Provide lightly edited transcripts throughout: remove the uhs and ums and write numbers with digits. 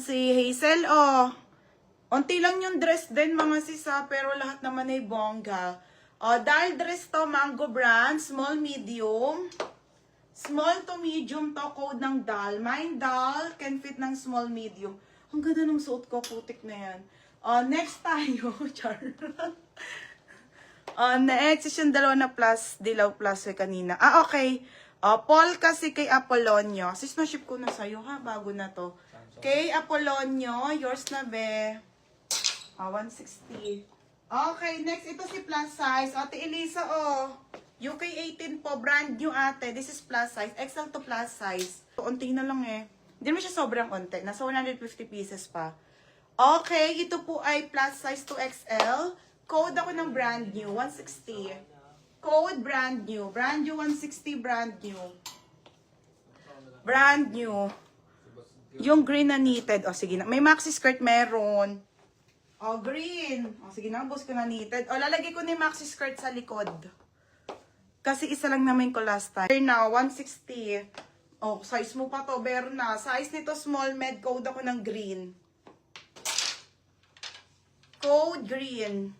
si Hazel, oh. Unti lang yung dress din, mga sisa, pero lahat naman ay bongga. Dahil dress to, Mango brand, small, medium. Small to medium to, code ng doll. Mine doll, can fit ng small, medium. Ang ganda ng suot ko, putik na yan. Next tayo, char. Next is yung dalawa na plus, dilaw plus kanina. Okay. Paul kasi kay Apollonio. Sis, na-ship ko na sa'yo ha, bago na to. Kay Apollonio, yours na be. 160. Okay, next, ito si plus size. Ate Elisa, UK 18 po, brand new ate. This is plus size. XL to plus size. Unti na lang eh. Hindi mo siya sobrang konti. Nasa 150 pieces pa. Okay, ito po ay plus size to XL. Code ako ng brand new, 160. Code brand new. Brand new, 160, brand new. Brand new. Yung green na knitted. Sige na. May maxi skirt meron. Green. Sige na, boss ko na knitted. Lalagay ko na yung maxi skirt sa likod. Kasi isa lang naman ko last time. Now, 160. Size mo pa to, Berna. Size nito small, med. Code ako ng green. Code green.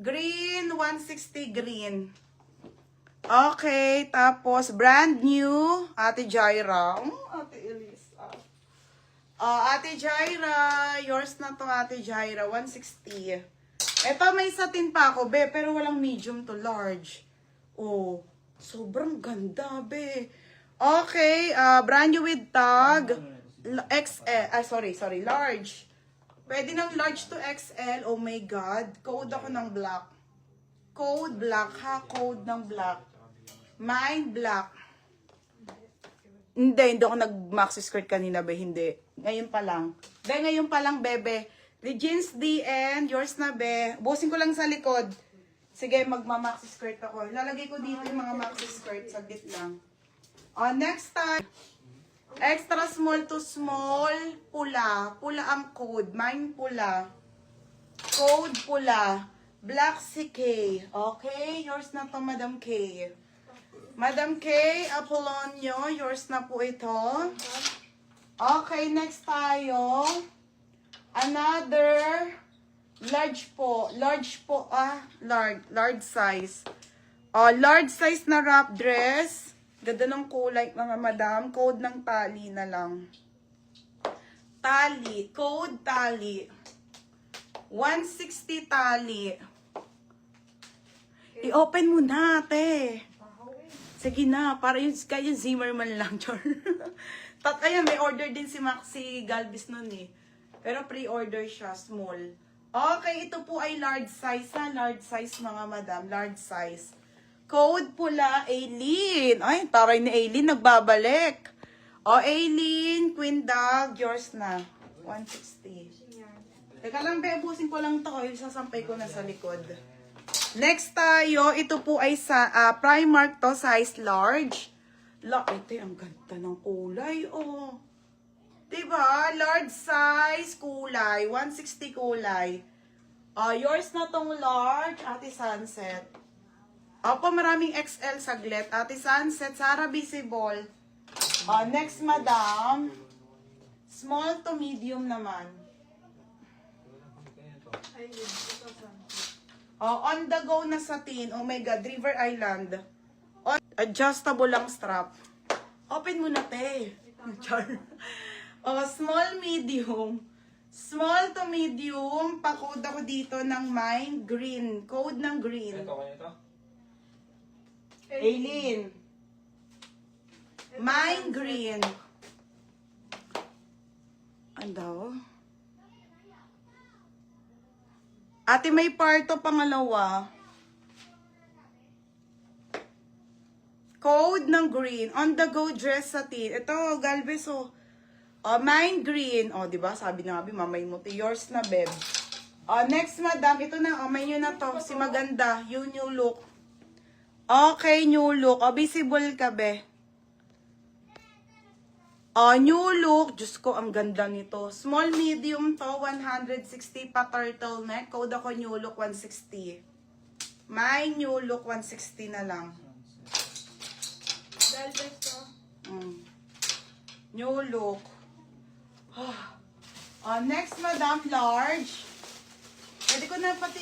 Green, 160 green. Okay, tapos brand new, Ate Jaira. Ate Elisa. Ate Jaira, yours na to, Ate Jaira, 160. Ito, may satin pa ako, be, pero walang medium to large. Sobrang ganda, be. Okay, brand new with tag. XL, large. Pwede ng large to XL. Oh my God. Code ako ng black. Code black, ha? Code ng black. Mine black. Hindi ako nag-maxi skirt kanina, be. Hindi. Ngayon pa lang. Ngayon pa lang, bebe. The jeans DN, yours na, be. Busin ko lang sa likod. Sige, magma-maxi skirt ako. Lalagay ko dito yung mga maxi skirt. Saglit lang. Next time. Extra small to small, pula. Pula ang code. Mine pula. Code pula. Black si K. Okay, yours na to, Madam K. Madam K, Apollonio, yours na po ito. Okay, next tayo. Another large po. Large po, large size. Large size na wrap dress. Ganda ng kulay, mga madam. Code ng tali na lang. Tali. Code tali. 160 tali. I-open mo na, ate. Sige na, para yung kaya Zimmerman lang, char. Ayan, may order din si Maxi Galvis nun eh. Pero pre-order siya, small. Okay, ito po ay large size ha. Large size, mga madam. Large size. Code pula, Aileen. Ay, taray ni Aileen, nagbabalik. Aileen, Queen Dog, yours na. 160. Teka lang, bebusin ko lang ito. Sasampay ko na sa likod. Next tayo, ito po ay sa Primark to, size large. Ito, ang ganda ng kulay, Diba? Large size, kulay. 160 kulay. Yours na tong large, Ate Sunset. Maraming XL saglit. Ate Sunset, Sarah Visible. Next, madam. Small to medium naman. On the go na satin. Oh my God, River Island. Adjustable lang strap. Open mo na, te. Char. Small, medium. Small to medium. Pa-code ako dito ng mine green. Code ng green. Ito. Aileen. Mine green. Ano? Ate, may parto pangalawa. Code ng green. On the go dress satin. Ito, Galvez, mine green. Diba? Sabi na nga, mamay mo to. Yours na, beb. Next, madam. Ito na, may nyo na to. Si maganda. Yung new look. Okay, new look. Visible ka, be. New look. Diyos ko, ang ganda nito. Small, medium to. 160 pa turtleneck. Code ako new look, 160. My new look, 160 na lang. New look. Next, madam, large. Pwede ko na pati